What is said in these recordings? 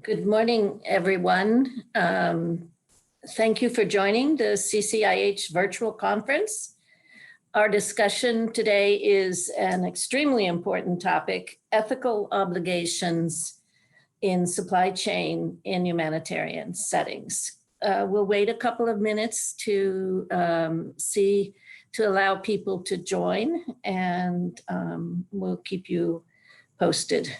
Good morning, everyone. Thank you for joining the CCIH virtual conference. Our discussion today is an extremely important topic, ethical obligations in supply chain in humanitarian settings. We'll wait a couple of minutes to allow people to join, and we'll keep you posted.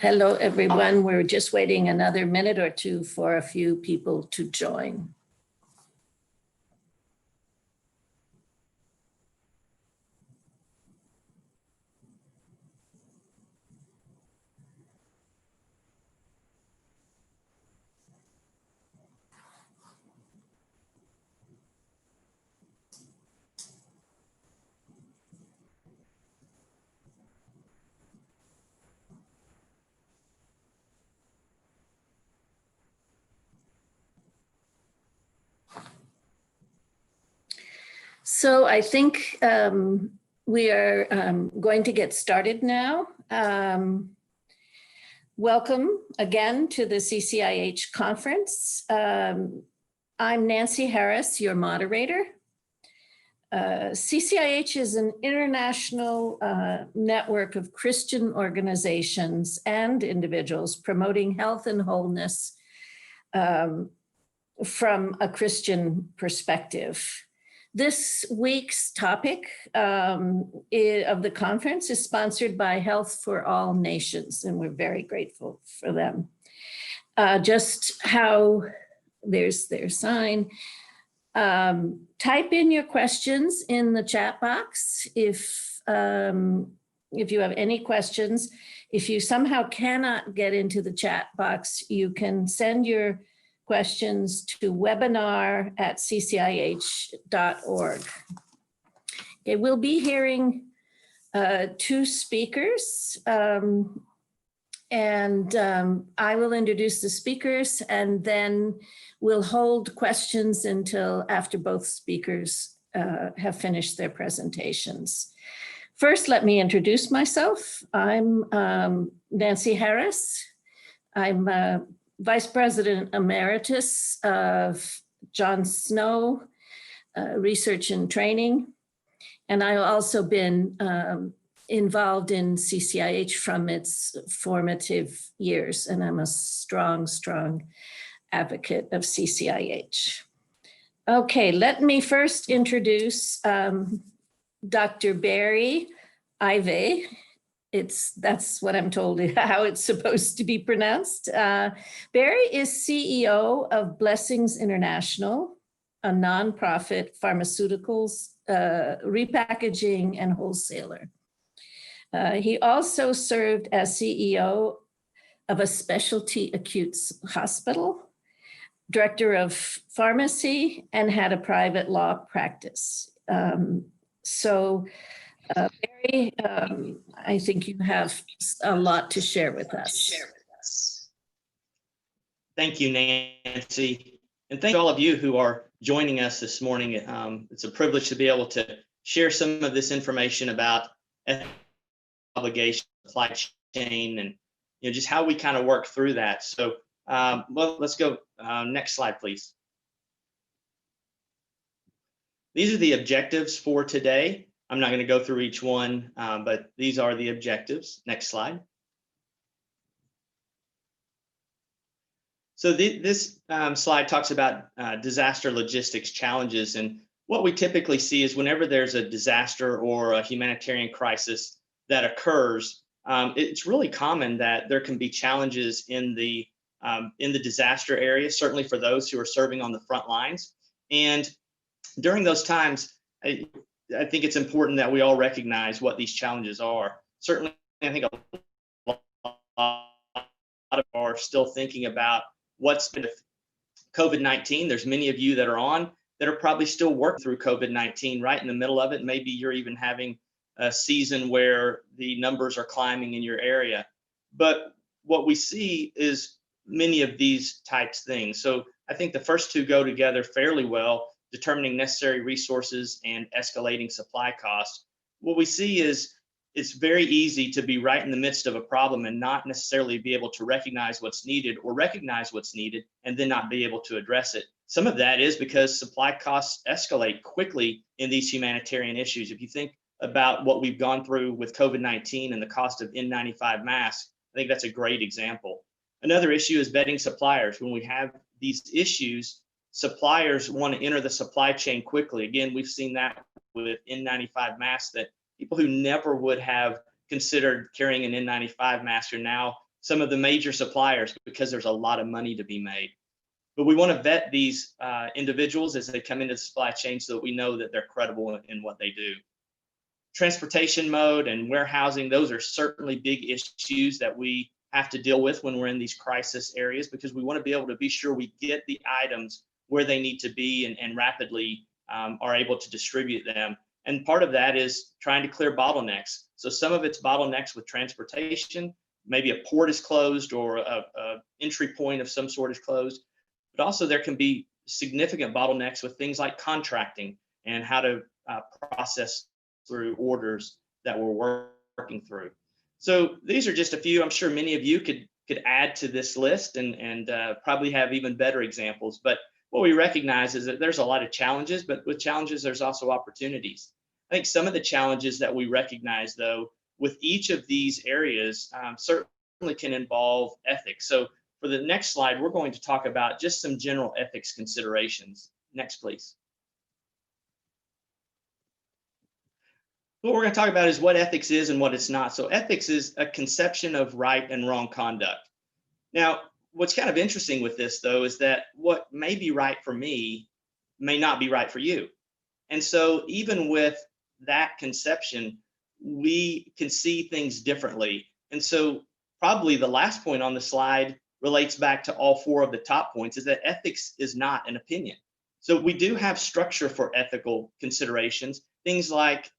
Hello, everyone. We're just waiting another minute or two for a few people to join. So I think we are going to get started now. Welcome again to the CCIH conference. I'm Nancy Harris, your moderator. CCIH is an international network of Christian organizations and individuals promoting health and wholeness from a Christian perspective. This week's topic of the conference is sponsored by Health for All Nations, and we're very grateful for them. Just how, there's their sign. Type in your questions in the chat box if you have any questions. If you somehow cannot get into the chat box, you can send your questions to webinar@ccih.org. Okay, we'll be hearing two speakers, and I will introduce the speakers, and then we'll hold questions until after both speakers have finished their presentations. First, let me introduce myself. I'm Nancy Harris. I'm Vice President Emeritus of John Snow Research and Training. And I've also been involved in CCIH from its formative years. And I'm a strong, strong advocate of CCIH. Okay, let me first introduce Dr. Barry Ivey. That's what I'm told how it's supposed to be pronounced. Barry is CEO of Blessings International, a nonprofit pharmaceuticals repackaging and wholesaler. He also served as CEO of a specialty acute hospital, director of pharmacy, and had a private law practice. Barry, I think you have a lot to share with us. Thank you, Nancy. And thank all of you who are joining us this morning. It's a privilege to be able to share some of this information about obligation, supply chain, and just how we kind of work through that. So well, let's go. Next slide, please. These are the objectives for today. I'm not going to go through each one, but these are the objectives. Next slide. So this slide talks about disaster logistics challenges. And what we typically see is whenever there's a disaster or a humanitarian crisis that occurs, it's really common that there can be challenges in the disaster area, certainly for those who are serving on the front lines. And during those times, I think it's important that we all recognize what these challenges are. Certainly, I think a lot of are still thinking about what's been with COVID-19. There's many of you that are on that are probably still working through COVID-19 right in the middle of it. Maybe you're even having a season where the numbers are climbing in your area. But what we see is many of these types things. So I think the first two go together fairly well, determining necessary resources and escalating supply costs. What we see is it's very easy to be right in the midst of a problem and not necessarily be able to recognize what's needed, or recognize what's needed and then not be able to address it. Some of that is because supply costs escalate quickly in these humanitarian issues. If you think about what we've gone through with COVID-19 and the cost of N95 masks, I think that's a great example. Another issue is vetting suppliers. When we have these issues, suppliers want to enter the supply chain quickly. Again, we've seen that with N95 masks, that people who never would have considered carrying an N95 mask are now some of the major suppliers because there's a lot of money to be made. But we want to vet these individuals as they come into the supply chain so that we know that they're credible in what they do. Transportation mode and warehousing, those are certainly big issues that we have to deal with when we're in these crisis areas, because we want to be able to be sure we get the items where they need to be and rapidly are able to distribute them. And part of that is trying to clear bottlenecks. So some of it's bottlenecks with transportation, maybe a port is closed or a entry point of some sort is closed, but also there can be significant bottlenecks with things like contracting and how to process through orders that we're working through. So these are just a few. I'm sure many of you could add to this list and probably have even better examples. But what we recognize is that there's a lot of challenges, but with challenges, there's also opportunities. I think some of the challenges that we recognize, though, with each of these areas certainly can involve ethics. So for the next slide, we're going to talk about just some general ethics considerations. Next, please. What we're going to talk about is what ethics is and what it's not. So ethics is a conception of right and wrong conduct. Now, what's kind of interesting with this, though, is that what may be right for me may not be right for you. And so even with that conception, we can see things differently. And so probably the last point on the slide relates back to all four of the top points, is that ethics is not an opinion. So we do have structure for ethical considerations. Things like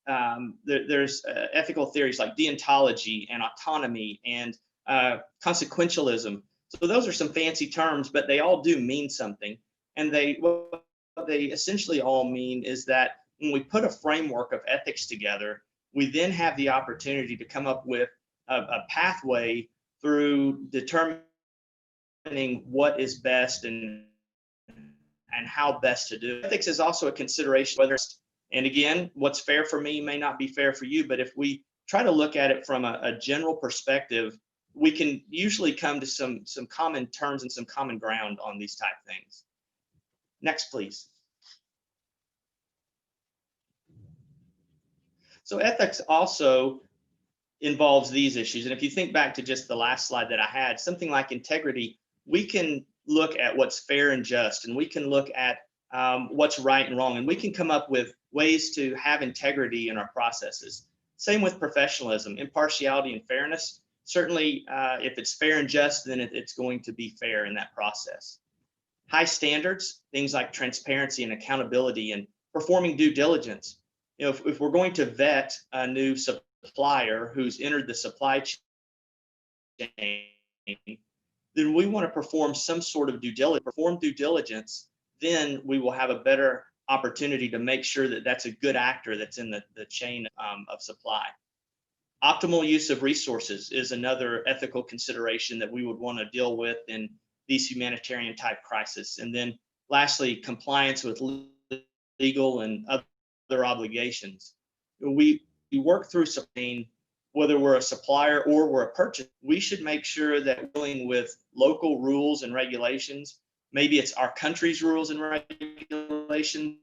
there's ethical theories like deontology and autonomy and consequentialism. So those are some fancy terms, but they all do mean something. And what they essentially all mean is that when we put a framework of ethics together, we then have the opportunity to come up with a pathway through determining what is best and how best to do it. Ethics is also a consideration, and again, what's fair for me may not be fair for you, but if we try to look at it from a general perspective, we can usually come to some common terms and some common ground on these type things. Next, please. So ethics also involves these issues. And if you think back to just the last slide that I had, something like integrity, we can look at what's fair and just, and we can look at what's right and wrong, and we can come up with ways to have integrity in our processes. Same with professionalism, impartiality and fairness. Certainly, if it's fair and just, then it's going to be fair in that process. High standards, things like transparency and accountability and performing due diligence. You know, if we're going to vet a new supplier who's entered the supply chain, then we want to perform some sort of due diligence. Then we will have a better opportunity to make sure that that's a good actor that's in the chain of supply. Optimal use of resources is another ethical consideration that we would want to deal with in these humanitarian type crises. And then lastly, compliance with legal and other obligations. We work through something whether we're a supplier or we're a purchaser, we should make sure that we're dealing with local rules and regulations. Maybe it's our country's rules and regulations,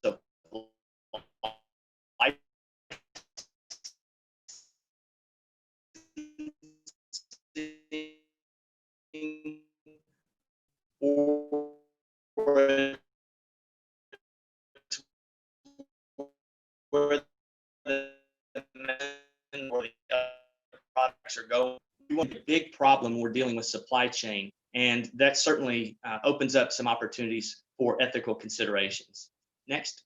the or where the products are going. We want a big problem. We're dealing with supply chain, and that certainly opens up some opportunities for ethical considerations. Next.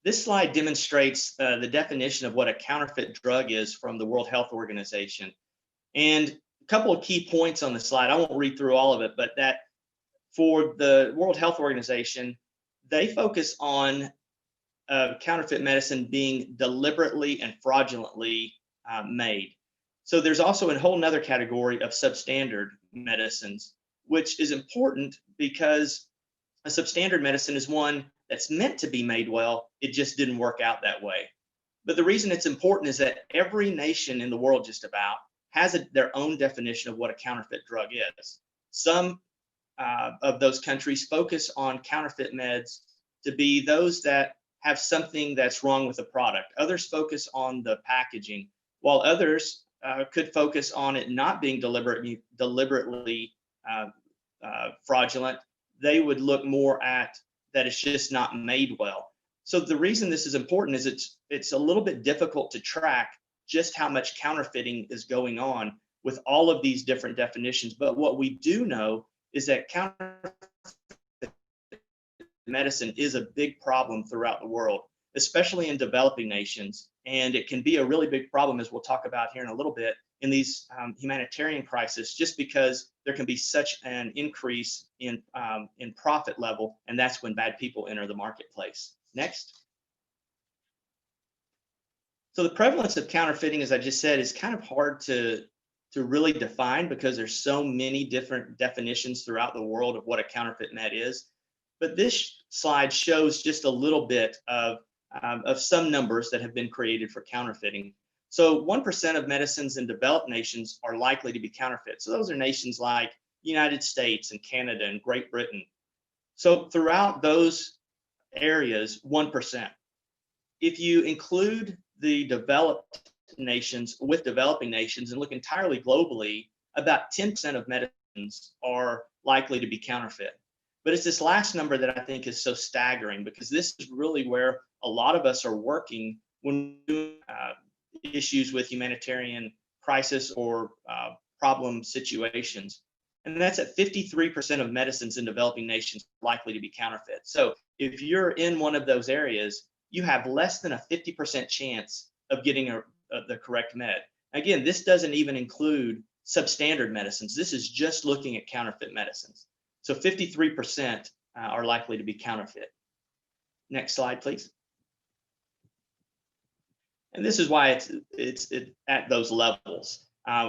This slide demonstrates the definition of what a counterfeit drug is from the World Health Organization. And a couple of key points on the slide. I won't read through all of it, but that for the World Health Organization, they focus on counterfeit medicine being deliberately and fraudulently made. So there's also a whole nother category of substandard medicines, which is important because a substandard medicine is one that's meant to be made well. It just didn't work out that way. But the reason it's important is that every nation in the world just about has their own definition of what a counterfeit drug is. Some of those countries focus on counterfeit meds to be those that have something that's wrong with the product. Others focus on the packaging, while others could focus on it not being deliberately fraudulent. They would look more at that it's just not made well. So the reason this is important is it's a little bit difficult to track just how much counterfeiting is going on with all of these different definitions. But what we do know is that counterfeit medicine is a big problem throughout the world, especially in developing nations. And it can be a really big problem, as we'll talk about here in a little bit, in these humanitarian crises, just because there can be such an increase in profit level, and that's when bad people enter the marketplace. Next. So the prevalence of counterfeiting, as I just said, is kind of hard to really define because there's so many different definitions throughout the world of what a counterfeit med is. But this slide shows just a little bit of some numbers that have been created for counterfeiting. So 1% of medicines in developed nations are likely to be counterfeit. So those are nations like the United States and Canada and Great Britain. So throughout those areas, 1%. If you include the developed nations with developing nations and look entirely globally, about 10% of medicines are likely to be counterfeit. But it's this last number that I think is so staggering, because this is really where a lot of us are working when doing issues with humanitarian crisis or problem situations. And that's at 53% of medicines in developing nations likely to be counterfeit. So if you're in one of those areas, you have less than a 50% chance of getting the correct med. Again, this doesn't even include substandard medicines. This is just looking at counterfeit medicines. So 53% are likely to be counterfeit. Next slide, please. And this is why it's at those levels.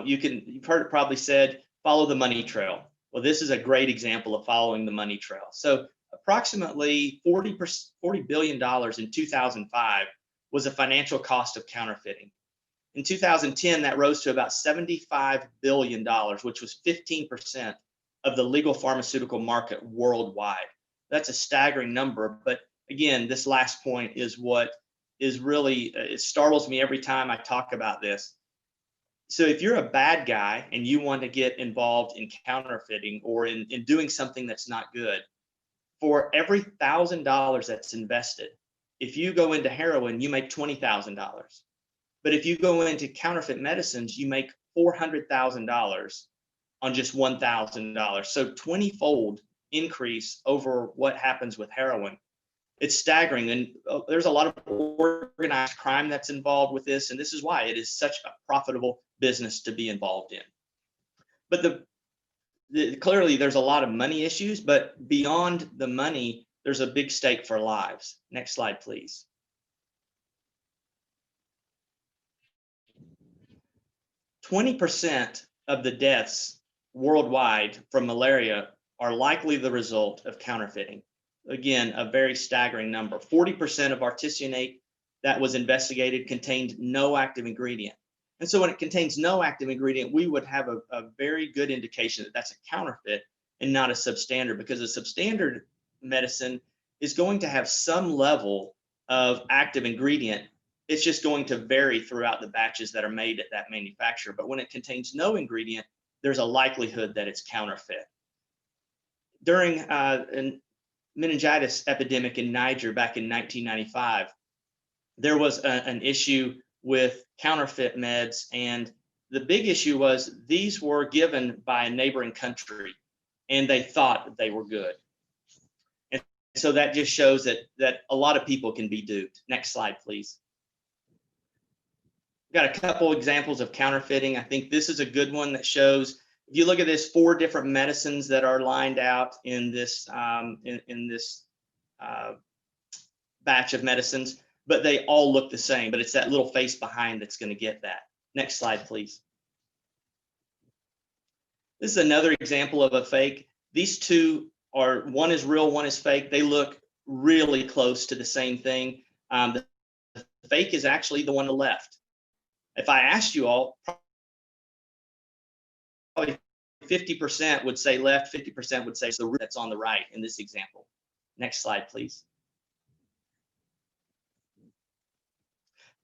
You've heard it probably said, follow the money trail. Well, this is a great example of following the money trail. So approximately $40 billion in 2005 was a financial cost of counterfeiting. In 2010, that rose to about $75 billion, which was 15% of the legal pharmaceutical market worldwide. That's a staggering number. But again, this last point is what is really, it startles me every time I talk about this. So if you're a bad guy and you want to get involved in counterfeiting or in doing something that's not good, for every $1,000 that's invested, if you go into heroin, you make $20,000. But if you go into counterfeit medicines, you make $400,000 on just $1,000. So 20-fold increase over what happens with heroin. It's staggering. And there's a lot of organized crime that's involved with this. And this is why it is such a profitable business to be involved in. But clearly there's a lot of money issues, but beyond the money, there's a big stake for lives. Next slide, please. "20% of the deaths worldwide from malaria are likely the result of counterfeiting." Again, a very staggering number. 40% of artesunate that was investigated contained no active ingredient. And so when it contains no active ingredient, we would have a very good indication that that's a counterfeit and not a substandard, because a substandard medicine is going to have some level of active ingredient. It's just going to vary throughout the batches that are made at that manufacturer. But when it contains no ingredient, there's a likelihood that it's counterfeit. During a meningitis epidemic in Niger back in 1995, there was an issue with counterfeit meds, and the big issue was these were given by a neighboring country, and they thought that they were good. And so that just shows that a lot of people can be duped. Next slide, please. We've got a couple examples of counterfeiting. I think this is a good one that shows, if you look at this, 4 different medicines that are lined out in this batch of medicines, but they all look the same, but it's that little face behind that's going to get that. Next slide, please. This is another example of a fake. These two are, one is real, one is fake. They look really close to the same thing. The fake is actually the one on the left. If I asked you all, probably 50% would say left, 50% would say the that's on the right in this example. Next slide, please.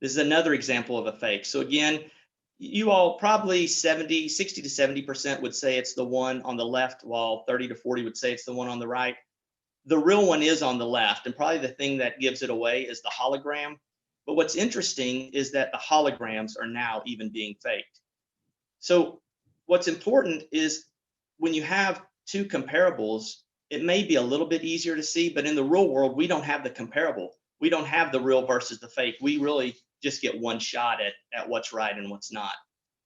This is another example of a fake. So again, you all probably 60 to 70% would say it's the one on the left, while 30 to 40 would say it's the one on the right. The real one is on the left, and probably the thing that gives it away is the hologram. But what's interesting is that the holograms are now even being faked. So what's important is when you have 2 comparables, it may be a little bit easier to see, but in the real world, we don't have the comparable. We don't have the real versus the fake. We really just get one shot at what's right and what's not.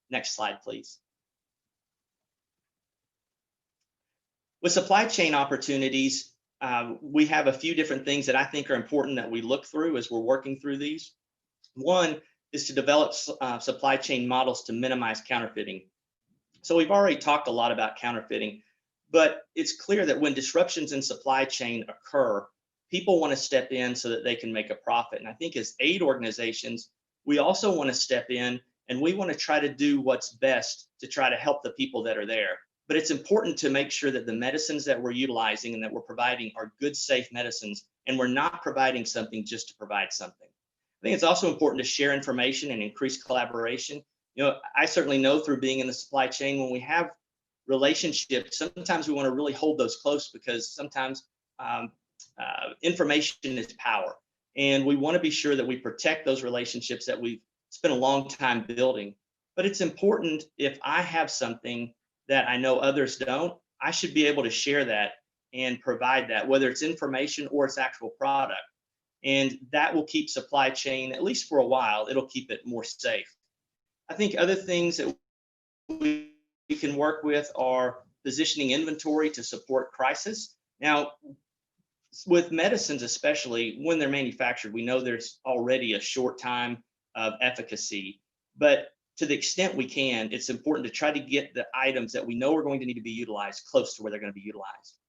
Next slide, please. With supply chain opportunities, we have a few different things that I think are important that we look through as we're working through these. One is to develop supply chain models to minimize counterfeiting. So we've already talked a lot about counterfeiting, but it's clear that when disruptions in supply chain occur, people want to step in so that they can make a profit. And I think as aid organizations, we also want to step in and we want to try to do what's best to try to help the people that are there. But it's important to make sure that the medicines that we're utilizing and that we're providing are good, safe medicines, and we're not providing something just to provide something. I think it's also important to share information and increase collaboration. You know, I certainly know through being in the supply chain, when we have relationships, sometimes we want to really hold those close, because sometimes information is power, and we want to be sure that we protect those relationships that we've spent a long time building. But it's important, if I have something that I know others don't, I should be able to share that and provide that, whether it's information or it's actual product. And that will keep supply chain, at least for a while, it'll keep it more safe. I think other things that we can work with are positioning inventory to support crisis. Now, with medicines, especially when they're manufactured, we know there's already a short time of efficacy, but to the extent we can, it's important to try to get the items that we know are going to need to be utilized close to where they're going to be utilized.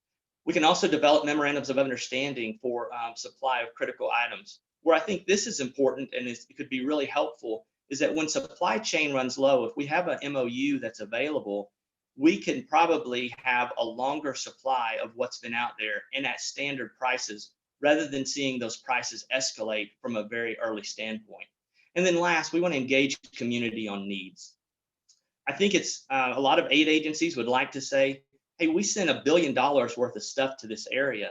We can also develop memorandums of understanding for supply of critical items. Where I think this is important and it could be really helpful is that when supply chain runs low, if we have an MOU that's available, we can probably have a longer supply of what's been out there and at standard prices, rather than seeing those prices escalate from a very early standpoint. And then last, we want to engage community on needs. I think it's a lot of aid agencies would like to say, hey, we sent $1 billion worth of stuff to this area.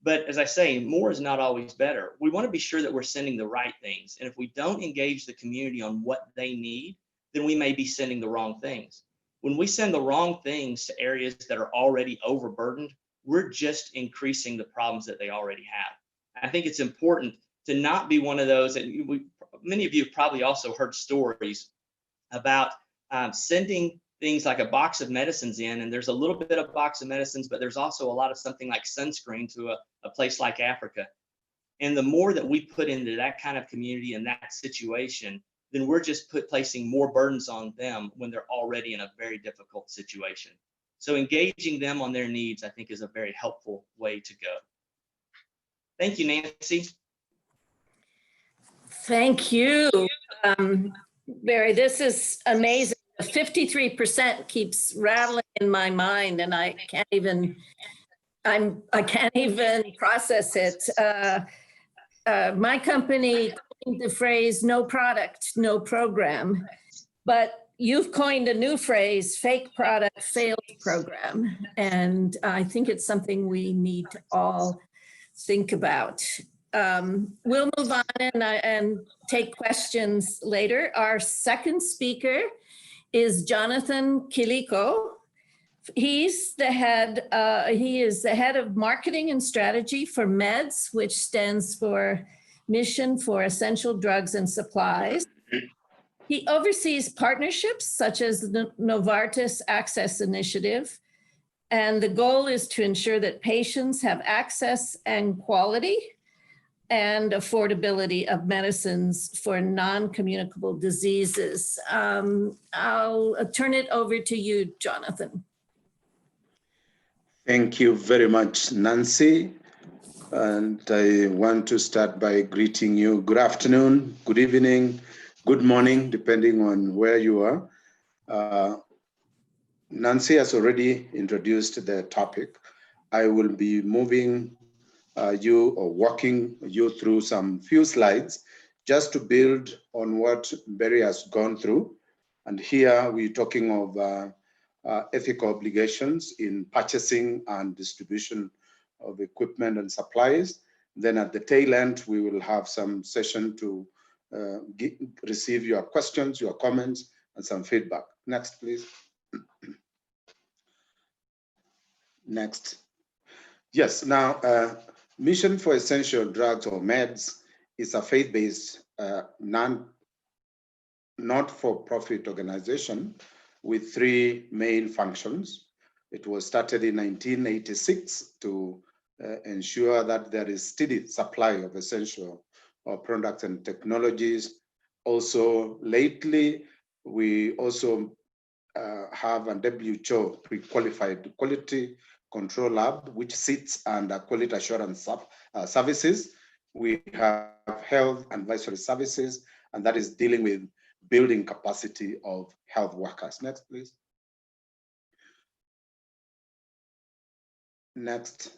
But as I say, more is not always better. We want to be sure that we're sending the right things. And if we don't engage the community on what they need, then we may be sending the wrong things. When we send the wrong things to areas that are already overburdened, we're just increasing the problems that they already have. I think it's important to not be one of those, and many of you have probably also heard stories about sending things like a box of medicines in, and there's a little bit of box of medicines, but there's also a lot of something like sunscreen to a place like Africa. And the more that we put into that kind of community and that situation, then we're just placing more burdens on them when they're already in a very difficult situation. So engaging them on their needs, I think, is a very helpful way to go. Thank you, Nancy. Thank you, Barry. This is amazing. 53% keeps rattling in my mind, and I can't even process it. My company coined the phrase "no product, no program," but you've coined a new phrase, "fake product, failed program." And I think it's something we need to all think about. We'll move on and take questions later. Our second speaker is Jonathan Kiliko. He is the head of marketing and strategy for MEDS, which stands for Mission for Essential Drugs and Supplies. He oversees partnerships such as the Novartis Access Initiative, and the goal is to ensure that patients have access and quality and affordability of medicines for non-communicable diseases. I'll turn it over to you, Jonathan. Thank you very much, Nancy. And I want to start by greeting you. Good afternoon, good evening, good morning, depending on where you are. Nancy has already introduced the topic. I will be moving walking you through some few slides just to build on what Barry has gone through. And here we're talking of ethical obligations in purchasing and distribution of equipment and supplies. Then at the tail end, we will have some session to receive your questions, your comments, and some feedback. Next, please. Next. Yes, now, Mission for Essential Drugs, or MEDS, is a faith-based, not-for-profit organization with three main functions. It was started in 1986 to ensure that there is steady supply of essential products and technologies. Also, lately, we also have a WHO pre-qualified quality control lab, which sits under quality assurance services. We have health advisory services, and that is dealing with building capacity of health workers. Next, please. Next.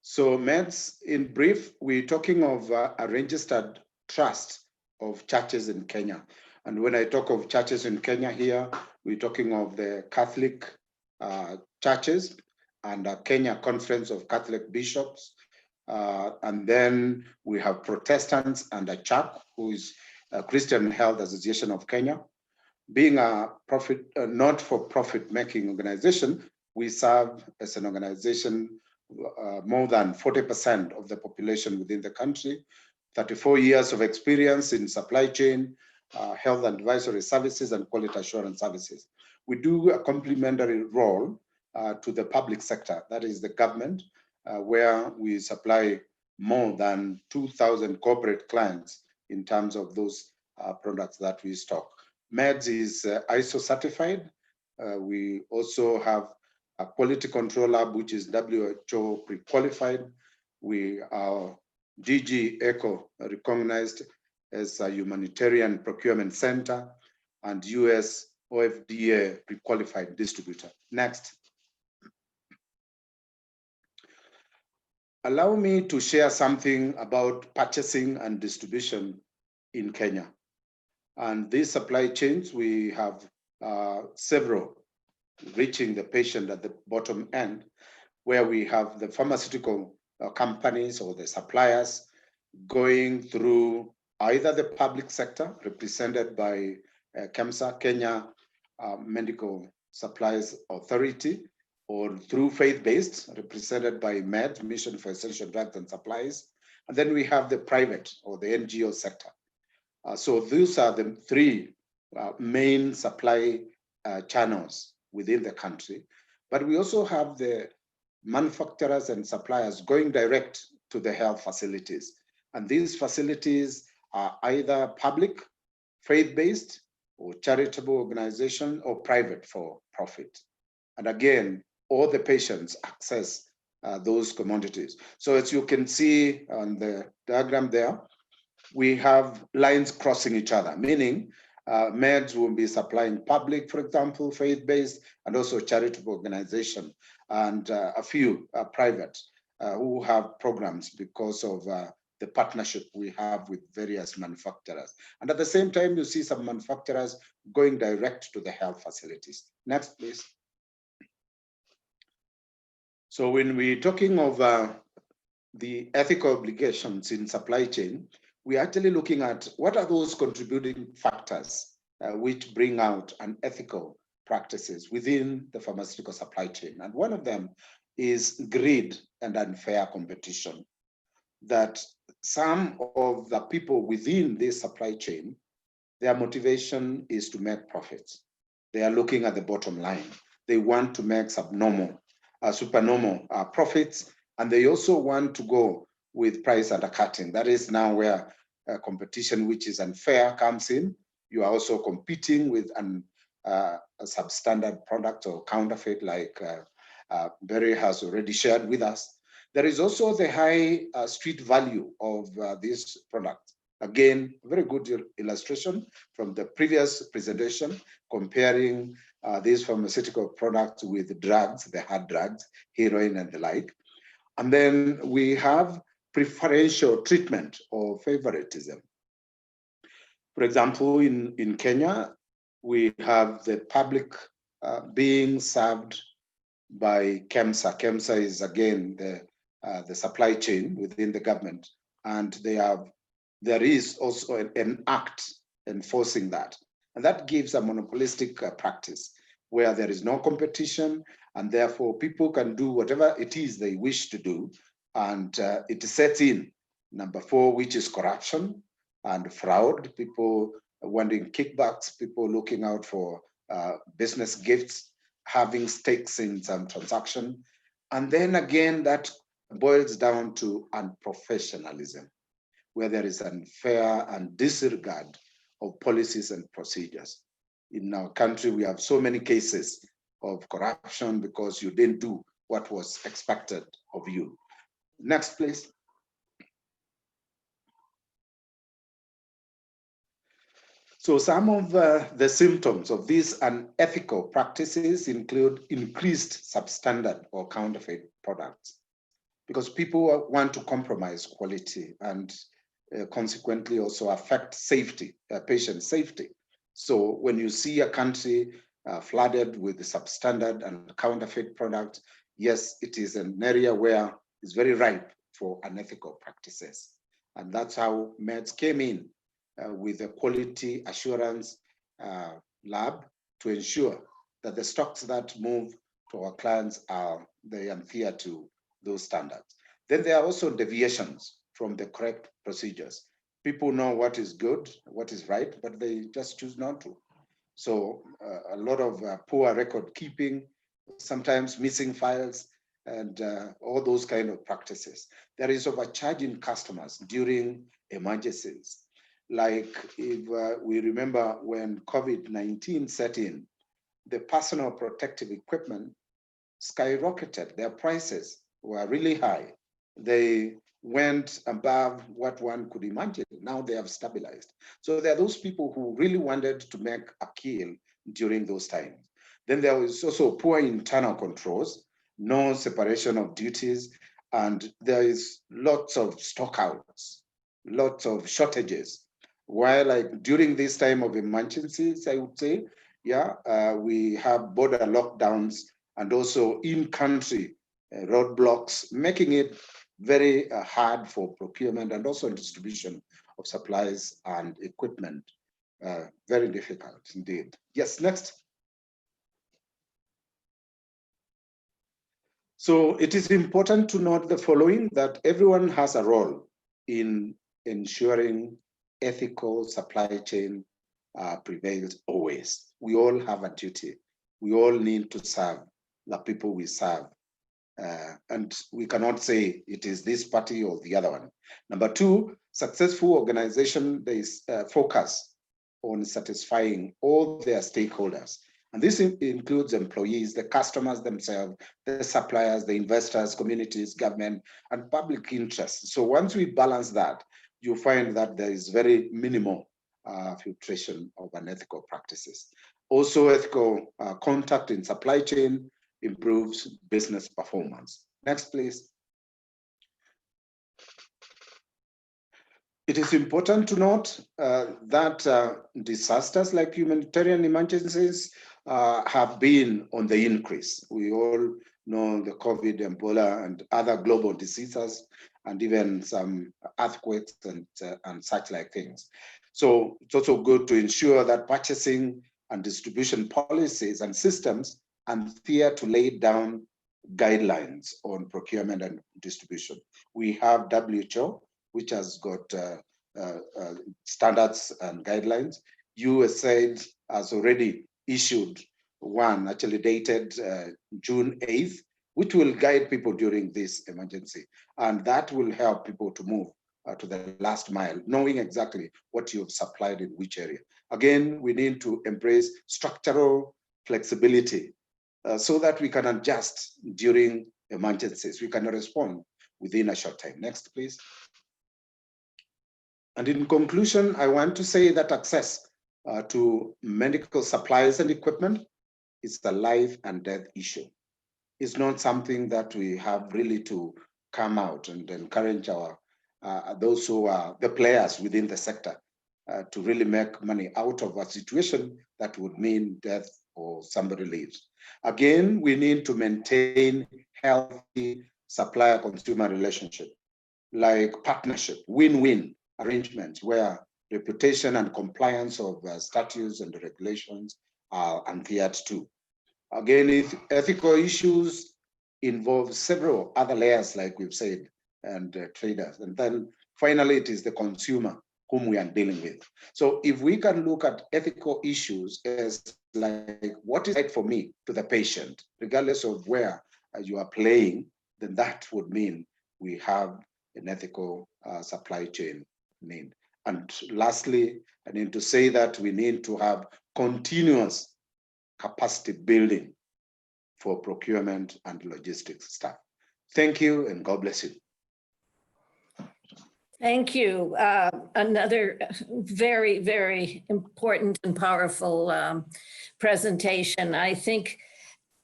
So MEDS, in brief, we're talking of a registered trust of churches in Kenya. And when I talk of churches in Kenya here, we're talking of the Catholic churches and a Kenya Conference of Catholic Bishops. And then we have Protestants and a CHAC, who is a Christian Health Association of Kenya. Being a not-for-profit making organization, we serve as an organization more than 40% of the population within the country, 34 years of experience in supply chain, health advisory services, and quality assurance services. We do a complementary role to the public sector, that is the government, where we supply more than 2,000 corporate clients in terms of those products that we stock. MEDS is ISO certified. We also have a quality control lab, which is WHO pre-qualified. We are GG ECO recognized as a humanitarian procurement center and US OFDA pre-qualified distributor. Next. Allow me to share something about purchasing and distribution in Kenya. And these supply chains, we have several reaching the patient at the bottom end, where we have the pharmaceutical companies or the suppliers going through either the public sector, represented by KEMSA, Kenya Medical Supplies Authority, or through faith-based, represented by MED, Mission for Essential Drugs and Supplies. And then we have the private or the NGO sector. So these are the three main supply channels within the country. But we also have the manufacturers and suppliers going direct to the health facilities. And these facilities are either public, faith-based, or charitable organization, or private for profit. And again, all the patients access those commodities. So as you can see on the diagram there, we have lines crossing each other, meaning meds will be supplying public, for example, faith-based, and also charitable organization, and a few private who have programs because of the partnership we have with various manufacturers. And at the same time, you see some manufacturers going direct to the health facilities. Next, please. So when we're talking of the ethical obligations in supply chain, we're actually looking at what are those contributing factors which bring out unethical practices within the pharmaceutical supply chain. And one of them is greed and unfair competition. That some of the people within this supply chain, their motivation is to make profits. They are looking at the bottom line. They want to make supernormal profits, and they also want to go with price undercutting. That is now where competition, which is unfair, comes in. You are also competing with a substandard product or counterfeit, like Barry has already shared with us. There is also the high street value of this product. Again, very good illustration from the previous presentation, comparing these pharmaceutical products with drugs, the hard drugs, heroin and the like. And then we have preferential treatment or favoritism. For example, in Kenya, we have the public being served by KEMSA. KEMSA is again the supply chain within the government, and there is also an act enforcing that. And that gives a monopolistic practice where there is no competition, and therefore people can do whatever it is they wish to do. And it sets in number 4, which is corruption and fraud, people wanting kickbacks, people looking out for business gifts, having stakes in some transaction. And then again, that boils down to unprofessionalism, where there is unfair and disregard of policies and procedures. In our country, we have so many cases of corruption because you didn't do what was expected of you. Next, please. So some of the symptoms of these unethical practices include increased substandard or counterfeit products, because people want to compromise quality and consequently also affect safety, patient safety. So when you see a country flooded with substandard and counterfeit products, yes, it is an area where it's very ripe for unethical practices. And that's how meds came in with a quality assurance lab to ensure that the stocks that move to our clients they adhere to those standards. Then there are also deviations from the correct procedures. People know what is good, what is right, but they just choose not to. So a lot of poor record keeping, sometimes missing files, and all those kind of practices. There is overcharging customers during emergencies. Like if we remember when COVID-19 set in, the personal protective equipment skyrocketed. Their prices were really high. They went above what one could imagine. Now they have stabilized. So there are those people who really wanted to make a kill during those times. Then there was also poor internal controls, no separation of duties, and there is lots of stockouts, lots of shortages. While like during this time of emergencies, I would say, we have border lockdowns and also in-country roadblocks, making it very hard for procurement and also distribution of supplies and equipment. Very difficult indeed. Yes, next. So it is important to note the following, that everyone has a role in ensuring ethical supply chain prevails always. We all have a duty. We all need to serve the people we serve. And we cannot say it is this party or the other one. Number 2, successful organization, they focus on satisfying all their stakeholders. And this includes employees, the customers themselves, the suppliers, the investors, communities, government, and public interest. So once we balance that, you find that there is very minimal filtration of unethical practices. Also, ethical contact in supply chain improves business performance. Next, please. It is important to note that disasters like humanitarian emergencies have been on the increase. We all know the COVID, Ebola, and other global diseases, and even some earthquakes and such like things. So it's also good to ensure that purchasing and distribution policies and systems adhere to lay down guidelines on procurement and distribution. We have WHO, which has got standards and guidelines. USAID has already issued one, actually dated June 8th, which will guide people during this emergency. And that will help people to move to the last mile, knowing exactly what you've supplied in which area. Again, we need to embrace structural flexibility so that we can adjust during emergencies. We can respond within a short time. Next, please. And in conclusion, I want to say that access to medical supplies and equipment is a life and death issue. It's not something that we have really to come out and encourage our those who are the players within the sector to really make money out of a situation that would mean death or somebody leaves. Again, we need to maintain healthy supplier-consumer relationship, like partnership, win-win arrangements where reputation and compliance of statutes and regulations are adhered to. Again, ethical issues involve several other layers, like we've said, and traders. And then finally, it is the consumer whom we are dealing with. So if we can look at ethical issues as like, what is right for me to the patient, regardless of where you are playing, then that would mean we have an ethical supply chain need. And lastly, I need to say that we need to have continuous capacity building for procurement and logistics staff. Thank you, and God bless you. Thank you. Another very, very important and powerful presentation. I think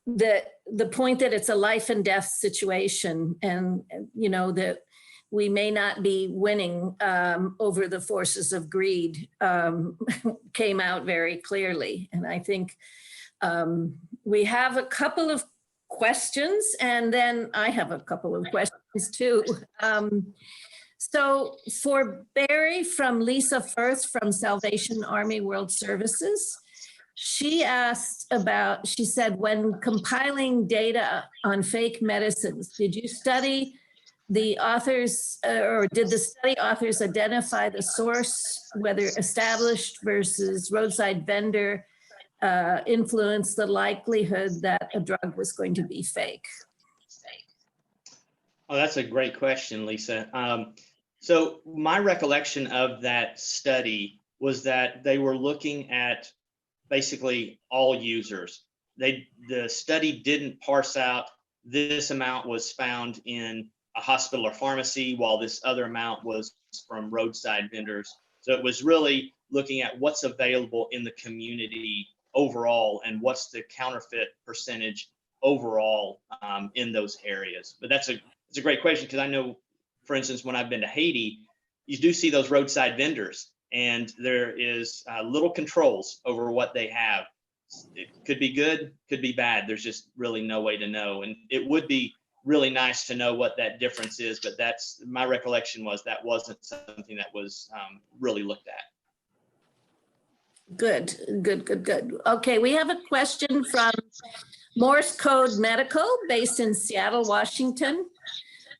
that the point that it's a life and death situation, and you know that we may not be winning over the forces of greed came out very clearly. And I think we have a couple of questions, and then I have a couple of questions too. So for Barry, from Lisa Firth from Salvation Army World Services, she asked about, she said, when compiling data on fake medicines, did you study the authors, or did the study authors identify the source, whether established versus roadside vendor, influence the likelihood that a drug was going to be fake? Oh, that's a great question, Lisa. So my recollection of that study was that they were looking at basically all users. The study didn't parse out this amount was found in a hospital or pharmacy, while this other amount was from roadside vendors. So it was really looking at what's available in the community overall and what's the counterfeit percentage overall in those areas. But it's a great question, because I know, for instance, when I've been to Haiti, you do see those roadside vendors, and there is little controls over what they have. It could be good, could be bad. There's just really no way to know. And it would be really nice to know what that difference is, but that's my recollection was that wasn't something that was really looked at. Good. Okay, we have a question from Morse Code Medical based in Seattle, Washington.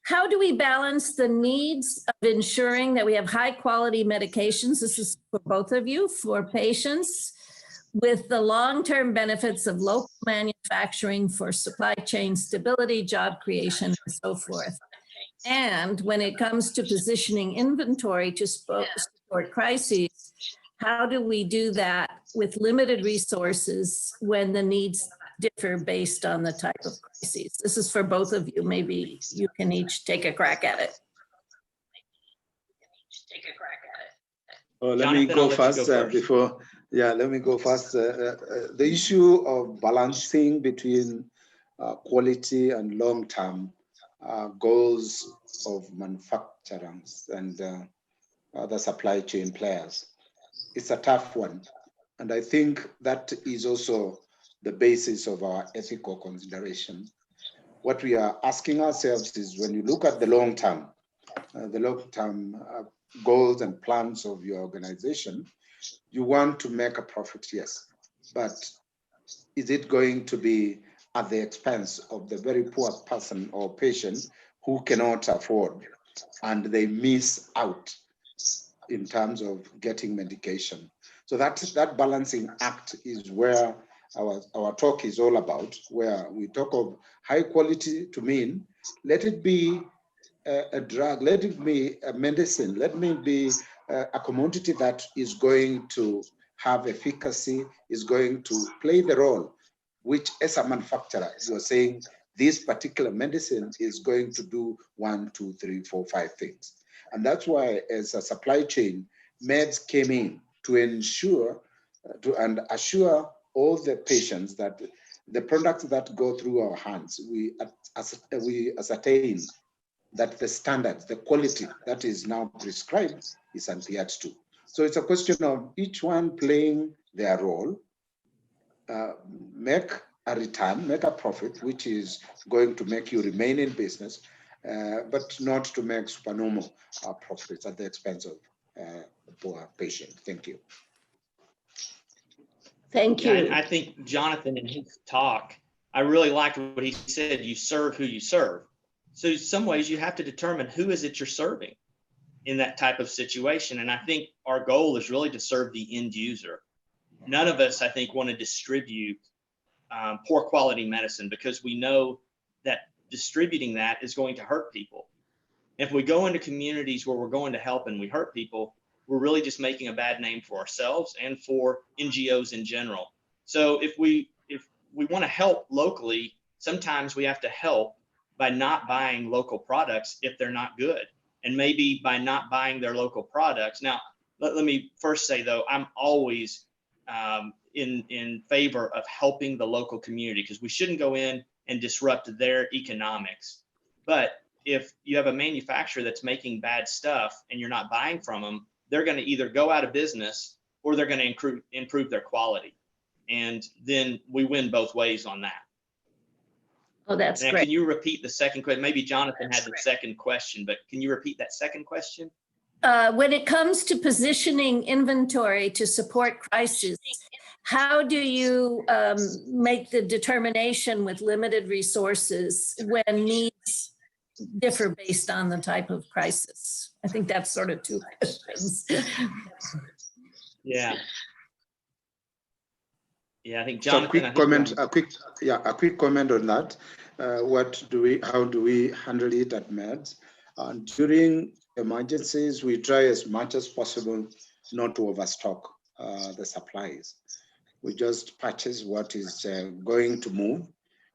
How do we balance the needs of ensuring that we have high quality medications, this is for both of you, for patients, with the long-term benefits of local manufacturing for supply chain stability, job creation, and so forth? And when it comes to positioning inventory to support crises, how do we do that with limited resources when the needs differ based on the type of crises? This is for both of you. Maybe you can each take a crack at it. Oh, let Jonathan, me go I'll let you first, go first. before. Yeah, let me go first. The issue of balancing between quality and long-term goals of manufacturers and other supply chain players. It's a tough one. And I think that is also the basis of our ethical consideration. What we are asking ourselves is, when you look at the long-term goals and plans of your organization, you want to make a profit, yes, but is it going to be at the expense of the very poor person or patient who cannot afford and they miss out in terms of getting medication? So that balancing act is where our talk is all about, where we talk of high quality to mean, let it be a drug, let it be a medicine, let me be a commodity that is going to have efficacy, is going to play the role, which as a manufacturer, you're saying this particular medicine is going to do 1, 2, 3, 4, 5 things. And that's why, as a supply chain, meds came in to ensure and assure all the patients that the products that go through our hands, we ascertain that the standards, the quality that is now prescribed is adhered to. So it's a question of each one playing their role, make a return, make a profit, which is going to make you remain in business, but not to make supernormal profits at the expense of the poor patient. Thank you. Thank you. And I think Jonathan, in his talk, I really liked what he said, you serve who you serve. So in some ways you have to determine who is it you're serving in that type of situation. And I think our goal is really to serve the end user. None of us, I think, want to distribute poor quality medicine, because we know that distributing that is going to hurt people. If we go into communities where we're going to help and we hurt people, we're really just making a bad name for ourselves and for NGOs in general. So if we want to help locally, sometimes we have to help by not buying local products if they're not good. And maybe by not buying their local products. Now, let me first say, though, I'm always in favor of helping the local community, because we shouldn't go in and disrupt their economics. But if you have a manufacturer that's making bad stuff and you're not buying from them, they're going to either go out of business or they're going to improve their quality. And then we win both ways on that. Oh, that's now, great. Can you repeat the second question? Maybe Jonathan had the second question, but can you repeat that second question? When it comes to positioning inventory to support crisis, how do you make the determination with limited resources when needs differ based on the type of crisis? I think that's sort of two questions. Yeah. Yeah, I think So Jonathan. a quick comment on that. How do we handle it at meds? During emergencies, we try as much as possible not to overstock the supplies. We just purchase what is going to move.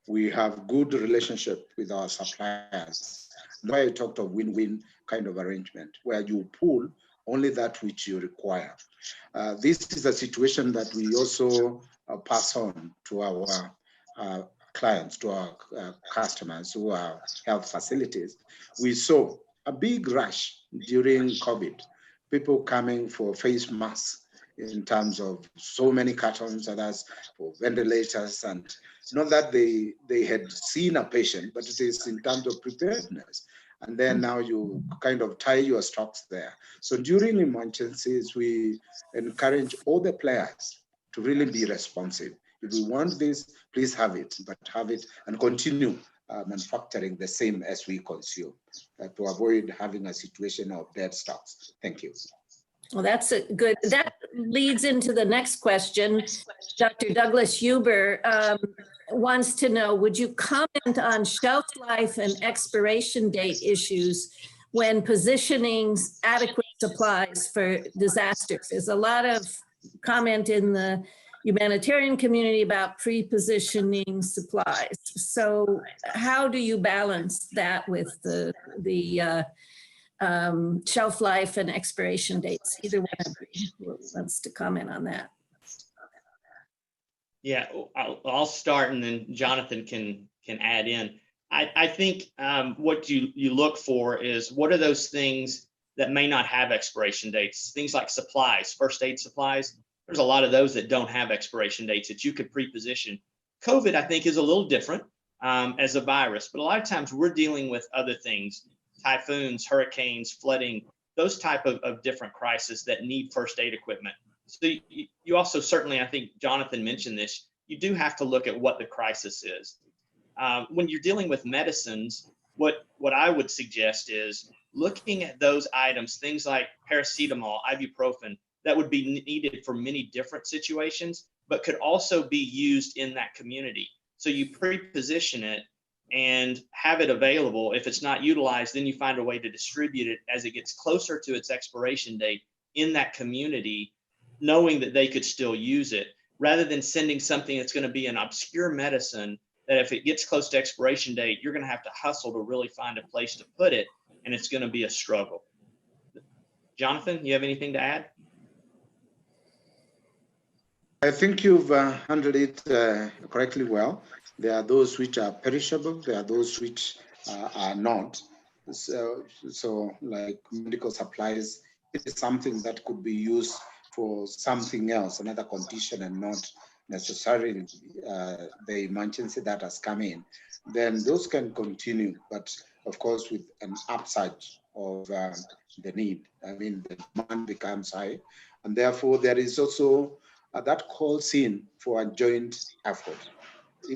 We have good relationship with our suppliers. That's why I talked of win-win kind of arrangement, where you pull only that which you require. This is a situation that we also pass on to our clients, to our customers who are health facilities. We saw a big rush during COVID, people coming for face masks in terms of so many cartons, others for ventilators, and not that they had seen a patient, but it is in terms of preparedness. And then now you kind of tie your stocks there. So during emergencies, we encourage all the players to really be responsive. If we want this, please have it, but have it and continue manufacturing the same as we consume to avoid having a situation of dead stocks. Thank you. Well, that's a good, that leads into the next question. Dr. Douglas Huber wants to know, would you comment on shelf life and expiration date issues when positioning adequate supplies for disasters? There's a lot of comment in the humanitarian community about pre-positioning supplies. So how do you balance that with the shelf life and expiration dates. Either one of you wants to comment on that. Yeah, I'll start and then Jonathan can add in. I think what you look for is what are those things that may not have expiration dates, things like supplies, first aid supplies. There's a lot of those that don't have expiration dates that you could pre-position. COVID, I think, is a little different as a virus, but a lot of times we're dealing with other things, typhoons, hurricanes, flooding, those type of different crises that need first aid equipment. So you also certainly, I think Jonathan mentioned this, you do have to look at what the crisis is. When you're dealing with medicines, what I would suggest is looking at those items, things like paracetamol, ibuprofen, that would be needed for many different situations, but could also be used in that community. So you pre-position it and have it available. If it's not utilized, then you find a way to distribute it as it gets closer to its expiration date in that community, knowing that they could still use it, rather than sending something that's going to be an obscure medicine that if it gets close to expiration date, you're going to have to hustle to really find a place to put it, and it's going to be a struggle. Jonathan, you have anything to add? I think you've handled it correctly well. There are those which are perishable, there are those which are not. So like medical supplies, it is something that could be used for something else, another condition, and not necessarily the emergency that has come in. Then those can continue, but of course with an upsurge of the need. I mean, the demand becomes high, and therefore there is also that calls in for a joint effort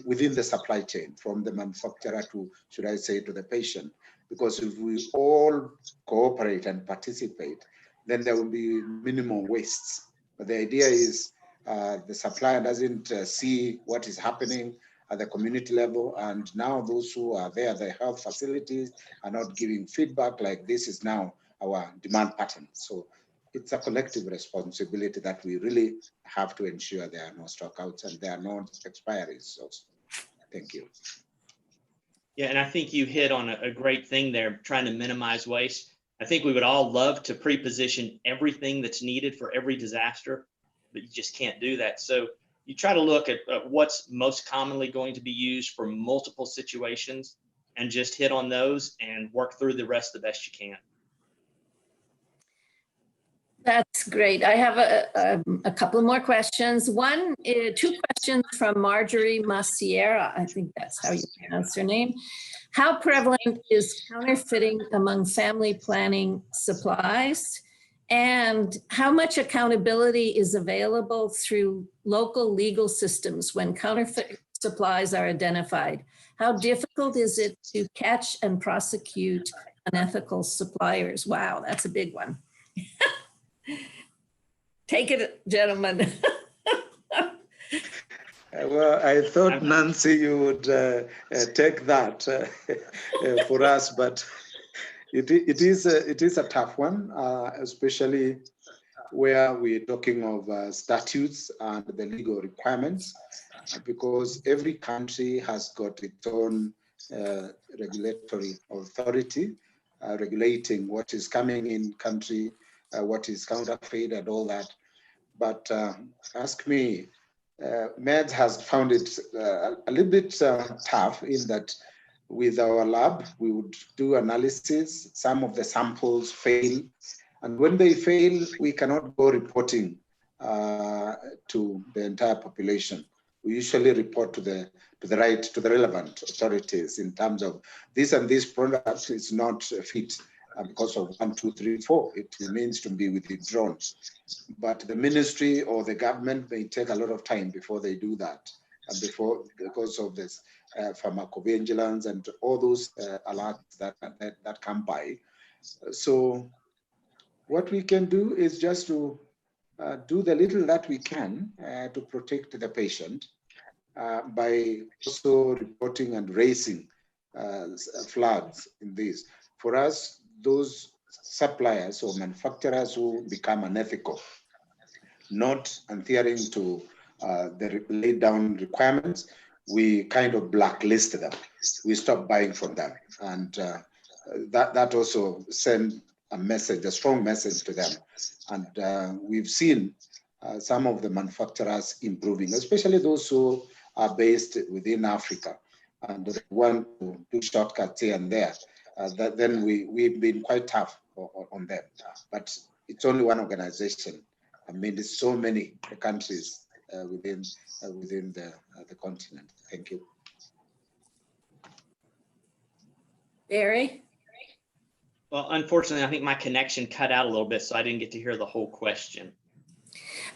within the supply chain, from the manufacturer to, should I say, to the patient. Because if we all cooperate and participate, then there will be minimum wastes. But the idea is the supplier doesn't see what is happening at the community level, and now those who are there, the health facilities, are not giving feedback like this is now our demand pattern. So it's a collective responsibility that we really have to ensure there are no stockouts and there are no expiries. So, thank you. Yeah, and I think you hit on a great thing there, trying to minimize waste. I think we would all love to pre-position everything that's needed for every disaster, but you just can't do that. So you try to look at what's most commonly going to be used for multiple situations and just hit on those and work through the rest the best you can. That's great. I have a couple more questions. Two questions from Marjorie Maciera. I think that's how you pronounce her name. How prevalent is counterfeiting among family planning supplies? And how much accountability is available through local legal systems when counterfeit supplies are identified? How difficult is it to catch and prosecute unethical suppliers? Wow, that's a big one. Take it, gentlemen. Well, I thought, Nancy, you would take that for us, but it is a tough one, especially where we're talking of statutes and the legal requirements, because every country has got its own regulatory authority regulating what is coming in country, what is counterfeit and all that. But ask me, Meds has found it a little bit tough in that with our lab, we would do analysis, some of the samples fail, and when they fail, we cannot go reporting to the entire population. We usually report to the relevant authorities in terms of this and this product is not fit because of 1, 2, 3, 4. It remains to be withdrawn. But the ministry or the government may take a lot of time before they do that, and because of this pharmacovigilance and all those alerts that come by. So what we can do is just to do the little that we can to protect the patient by also reporting and raising flags in this. For us, those suppliers or manufacturers who become unethical, not adhering to the laid down requirements, we kind of blacklist them. We stop buying from them, and that also send a message, a strong message to them. And we've seen some of the manufacturers improving, especially those who are based within Africa and they want to do shortcuts here and there. Then we've been quite tough on them. But it's only one organization. I mean, there's so many countries within the continent. Thank you. Barry? Well, unfortunately, I think my connection cut out a little bit, so I didn't get to hear the whole question.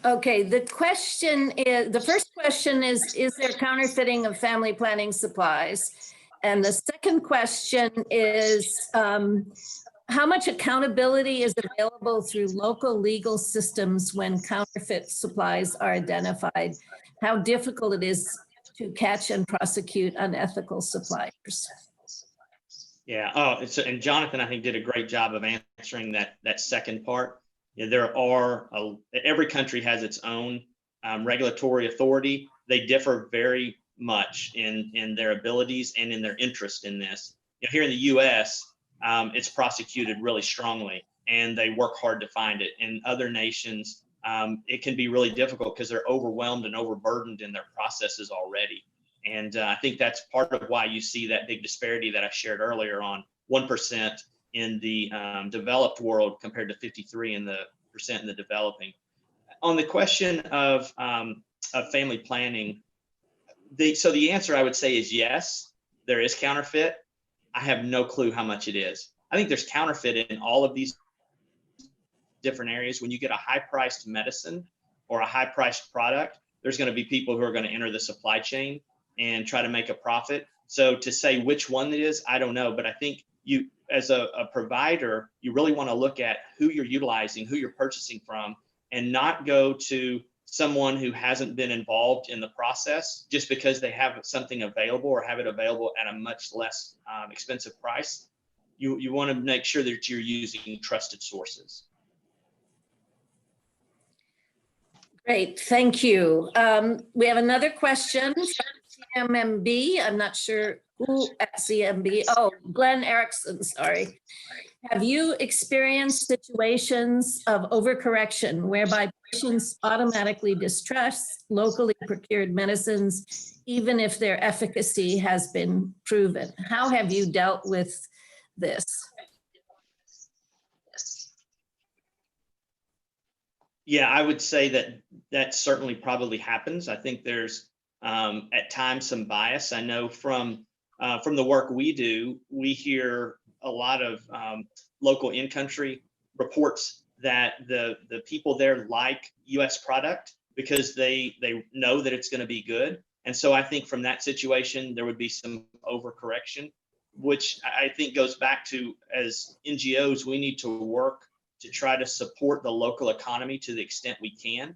Okay, the question is, the first question is there counterfeiting of family planning supplies? And the second question is, how much accountability is available through local legal systems when counterfeit supplies are identified? How difficult it is to catch and prosecute unethical suppliers? Yeah. Oh, and Jonathan, I think, did a great job of answering that second part. Yeah, there are every country has its own regulatory authority. They differ very much in their abilities and in their interest in this. You know, here in the U.S., it's prosecuted really strongly, and they work hard to find it. In other nations, it can be really difficult because they're overwhelmed and overburdened in their processes already. And I think that's part of why you see that big disparity that I shared earlier on 1% in the developed world compared to 53% in the developing. On the question of family planning, so the answer I would say is yes, there is counterfeit. I have no clue how much it is. I think there's counterfeit in all of these different areas. When you get a high-priced medicine or a high-priced product, there's going to be people who are going to enter the supply chain and try to make a profit. So to say which one it is, I don't know. But I think you, as a provider, you really want to look at who you're utilizing, who you're purchasing from, and not go to someone who hasn't been involved in the process just because they have something available or have it available at a much less expensive price. You want to make sure that you're using trusted sources. Great, thank you. We have another question from CMMB. I'm not sure who at CMB. Oh, Glenn Erickson, sorry. Have you experienced situations of overcorrection whereby patients automatically distrust locally procured medicines, even if their efficacy has been proven? How have you dealt with this? Yeah, I would say that certainly probably happens. I think there's at times some bias. I know from the work we do, we hear a lot of local in-country reports that the people there like U.S. product because they know that it's going to be good. And so I think from that situation, there would be some overcorrection, which I think goes back to, as NGOs, we need to work to try to support the local economy to the extent we can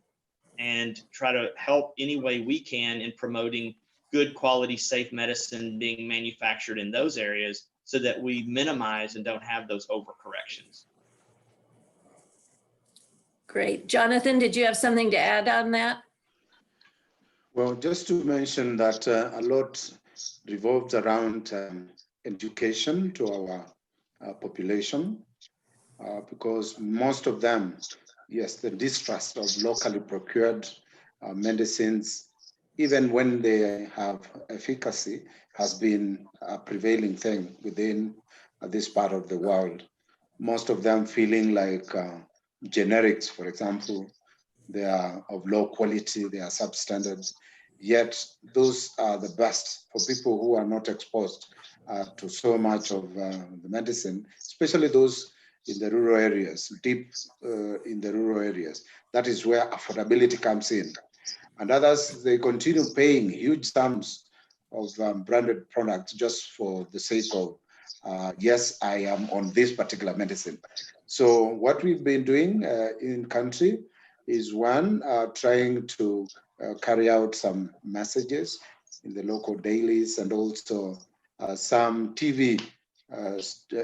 and try to help any way we can in promoting good quality, safe medicine being manufactured in those areas so that we minimize and don't have those overcorrections. Great. Jonathan, did you have something to add on that? Well, just to mention that a lot revolves around education to our population, because most of them, yes, the distrust of locally procured medicines, even when they have efficacy, has been a prevailing thing within this part of the world. Most of them feeling like generics, for example, they are of low quality, they are substandard, yet those are the best for people who are not exposed to so much of the medicine, especially those in the rural areas, deep in the rural areas. That is where affordability comes in. And others, they continue paying huge sums of branded products just for the sake of, yes, I am on this particular medicine. So what we've been doing in country is one, trying to carry out some messages in the local dailies and also some TV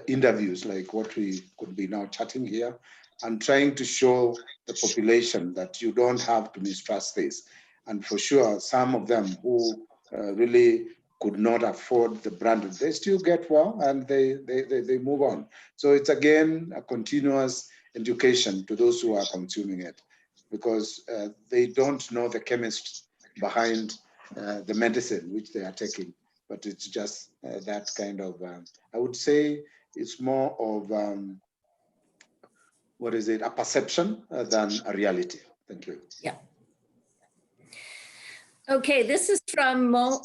interviews like what we could be now chatting here, and trying to show the population that you don't have to mistrust this. And for sure, some of them who really could not afford the branded, they still get well and they move on. So it's again a continuous education to those who are consuming it, because they don't know the chemist behind the medicine which they are taking. But it's just that kind of, I would say it's more of, what is it, a perception than a reality. Thank you. Yeah. Okay, this is from Mona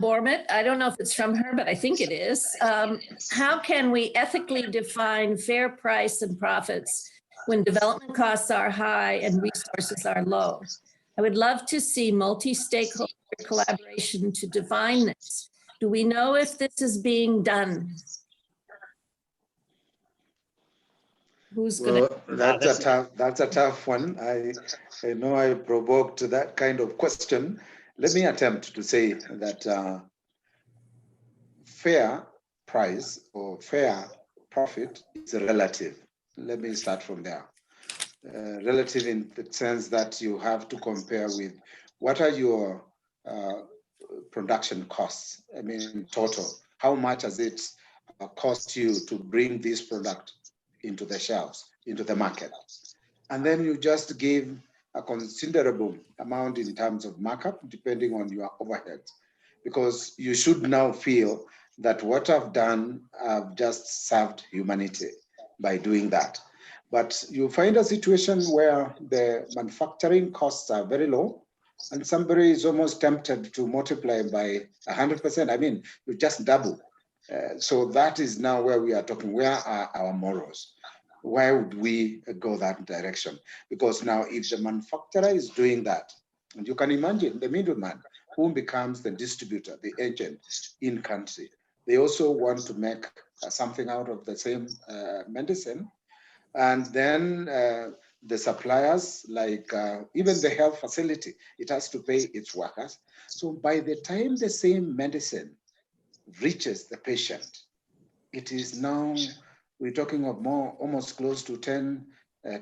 Bormett. I don't know if it's from her, but I think it is. How can we ethically define fair price and profits when development costs are high and resources are low? I would love to see multi-stakeholder collaboration to define this. Do we know if this is being done? Who's going to? Well, that's a tough one. I know I provoked that kind of question. Let me attempt to say that fair price or fair profit is relative. Let me start from there. Relative in the sense that you have to compare with what are your production costs. I mean, total. How much has it cost you to bring this product into the shelves, into the market? And then you just give a considerable amount in terms of markup, depending on your overheads, because you should now feel that what I've done, I've just served humanity by doing that. But you find a situation where the manufacturing costs are very low, and somebody is almost tempted to multiply by 100%. I mean, you just double. So that is now where we are talking. Where are our morals? Why would we go that direction? Because now if the manufacturer is doing that, and you can imagine the middleman who becomes the distributor, the agent in country, they also want to make something out of the same medicine. And then the suppliers, like even the health facility, it has to pay its workers. So by the time the same medicine reaches the patient, it is now, we're talking of more, almost close to 10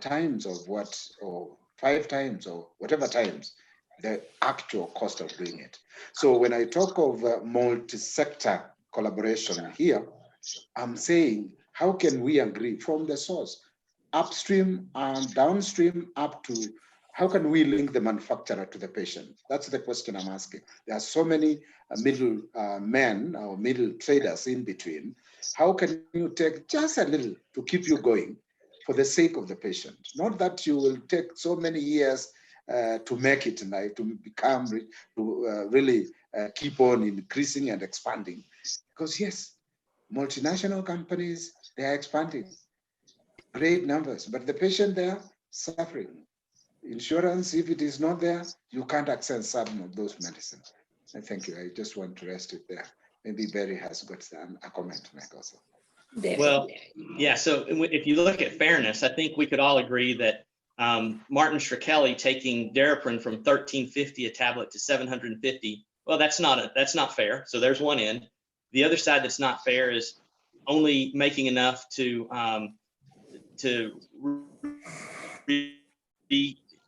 times of what, or 5 times, or whatever times, the actual cost of doing it. So when I talk of multi-sector collaboration here, I'm saying, how can we agree from the source, upstream and downstream, up to how can we link the manufacturer to the patient? That's the question I'm asking. There are so many middle men or middle traders in between. How can you take just a little to keep you going for the sake of the patient? Not that you will take so many years to make it, like, to become, to really keep on increasing and expanding. Because yes, multinational companies, they are expanding great numbers, but the patient there suffering. Insurance, if it is not there, you can't access some of those medicines. And thank you. I just want to rest it there. Maybe Barry has got a comment to make also. Well, yeah. So if you look at fairness, I think we could all agree that Martin Shkreli taking Daraprim from $13.50 a tablet to $750. Well, that's not fair. So there's one end. The other side that's not fair is only making enough to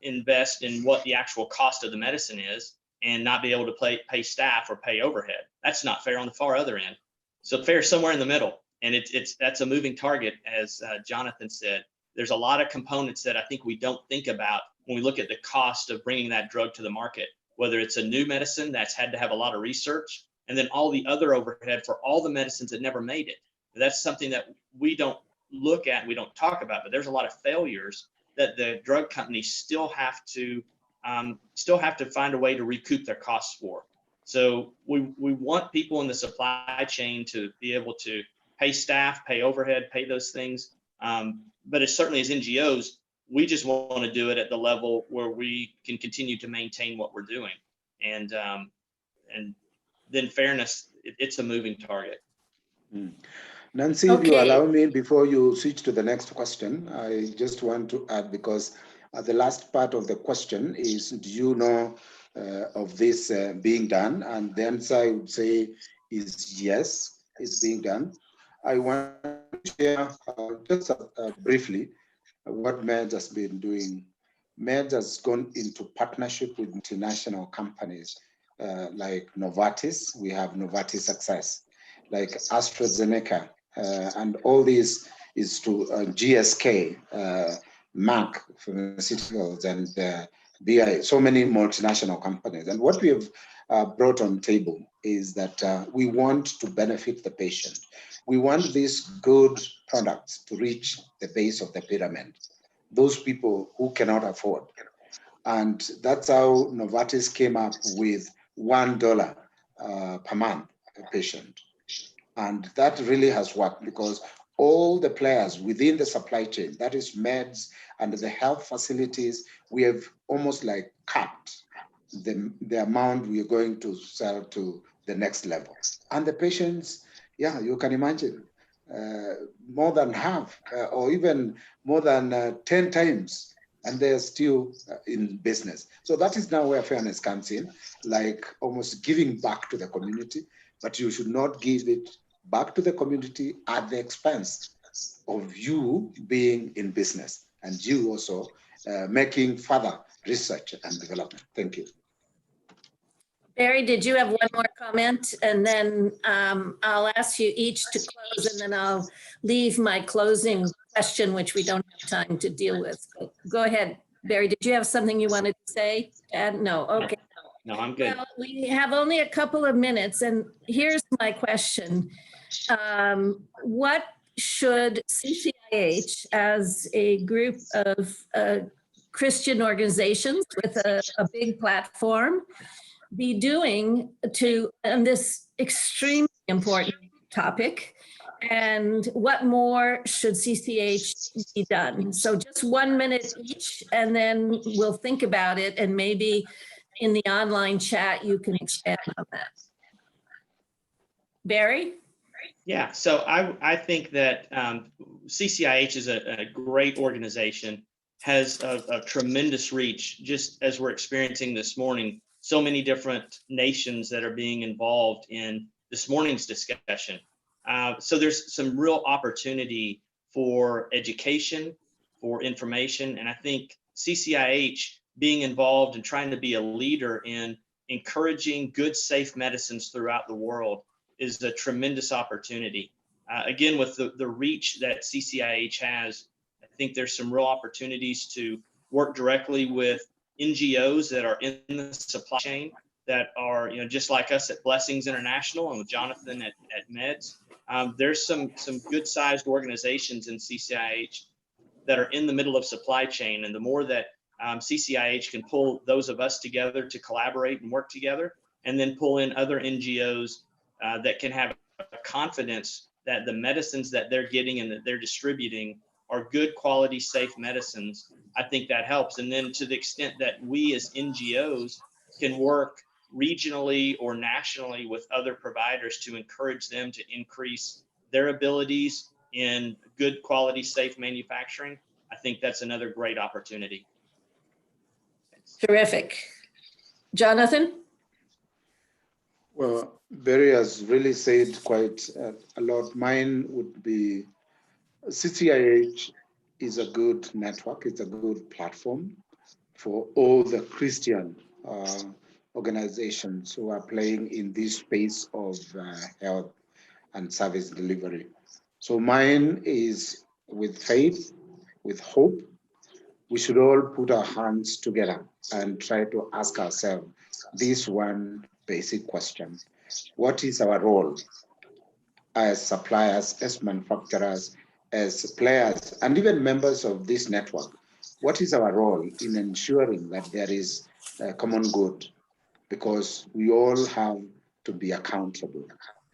invest in what the actual cost of the medicine is and not be able to pay staff or pay overhead. That's not fair on the far other end. So fair is somewhere in the middle, and that's a moving target, as Jonathan said. There's a lot of components that I think we don't think about when we look at the cost of bringing that drug to the market, whether it's a new medicine that's had to have a lot of research, and then all the other overhead for all the medicines that never made it. That's something that we don't look at, we don't talk about, but there's a lot of failures that the drug companies still have to find a way to recoup their costs for. So we want people in the supply chain to be able to pay staff, pay overhead, pay those things. But as certainly as NGOs, we just want to do it at the level where we can continue to maintain what we're doing. And then fairness, it's a moving target. Nancy, if you allow me, before you switch to the next question, I just want to add, because the last part of the question is, do you know of this being done? And the answer I would say is yes, it's being done. I want to share just briefly what MEDS has been doing. MEDS has gone into partnership with multinational companies like Novartis, we have Novartis Access, like AstraZeneca, and all these is to GSK, Merck Pharmaceuticals, and BI, so many multinational companies. And what we have brought on table is that we want to benefit the patient. We want these good products to reach the base of the pyramid, those people who cannot afford. And that's how Novartis came up with $1 per month per patient. And that really has worked because all the players within the supply chain, that is meds and the health facilities, we have almost like capped the amount we are going to sell to the next level. And the patients, yeah, you can imagine, more than half or even more than 10 times, and they're still in business. So that is now where fairness comes in, like almost giving back to the community, but you should not give it back to the community at the expense of you being in business and you also making further research and development. Thank you. Barry, did you have one more comment? And then I'll ask you each to close, and then I'll leave my closing question, which we don't have time to deal with. But go ahead, Barry. Did you have something you wanted to say? No, okay. No, I'm good. Well, we have only a couple of minutes, and here's my question. What should CCIH, as a group of Christian organizations with a big platform, be doing on this extremely important topic? And what more should CCIH be done? So just 1 minute each, and then we'll think about it, and maybe in the online chat, you can expand on that. Barry? Yeah, so I think that CCIH is a great organization, has a tremendous reach, just as we're experiencing this morning, so many different nations that are being involved in this morning's discussion. So there's some real opportunity for education, for information, and I think CCIH being involved and trying to be a leader in encouraging good, safe medicines throughout the world is a tremendous opportunity. Again, with the reach that CCIH has, I think there's some real opportunities to work directly with NGOs that are in the supply chain, that are, just like us at Blessings International and with Jonathan at Meds. There's some good-sized organizations in CCIH that are in the middle of supply chain, and the more that CCIH can pull those of us together to collaborate and work together, and then pull in other NGOs that can have confidence that the medicines that they're getting and that they're distributing are good quality, safe medicines, I think that helps. And then to the extent that we as NGOs can work regionally or nationally with other providers to encourage them to increase their abilities in good quality, safe manufacturing, I think that's another great opportunity. Terrific. Jonathan? Well, Barry has really said quite a lot. Mine would be CCIH is a good network. It's a good platform for all the Christian organizations who are playing in this space of health and service delivery. So mine is with faith, with hope. We should all put our hands together and try to ask ourselves this one basic question. What is our role as suppliers, as manufacturers, as players, and even members of this network? What is our role in ensuring that there is a common good? Because we all have to be accountable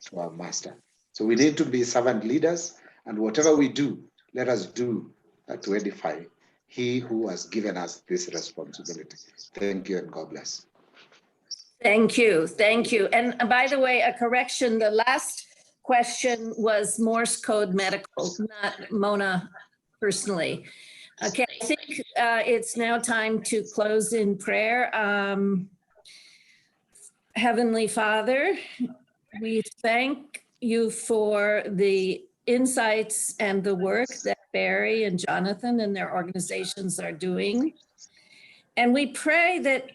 to our master. So we need to be servant leaders, and whatever we do, let us do to edify he who has given us this responsibility. Thank you, and God bless. Thank you. Thank you. And by the way, a correction, the last question was Morse code medical, not Mona personally. Okay, I think it's now time to close in prayer. Heavenly Father, we thank you for the insights and the work that Barry and Jonathan and their organizations are doing. And we pray that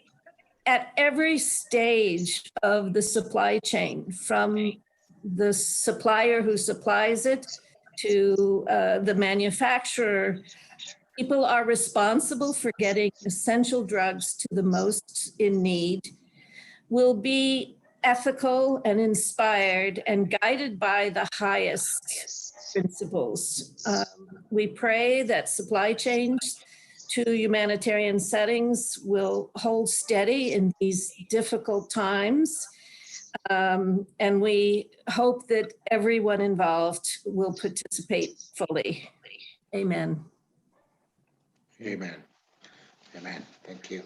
at every stage of the supply chain, from the supplier who supplies it to the manufacturer, people are responsible for getting essential drugs to the most in need, will be ethical and inspired and guided by the highest principles. We pray that supply chains to humanitarian settings will hold steady in these difficult times. And we hope that everyone involved will participate fully. Amen. Amen. Amen. Thank you.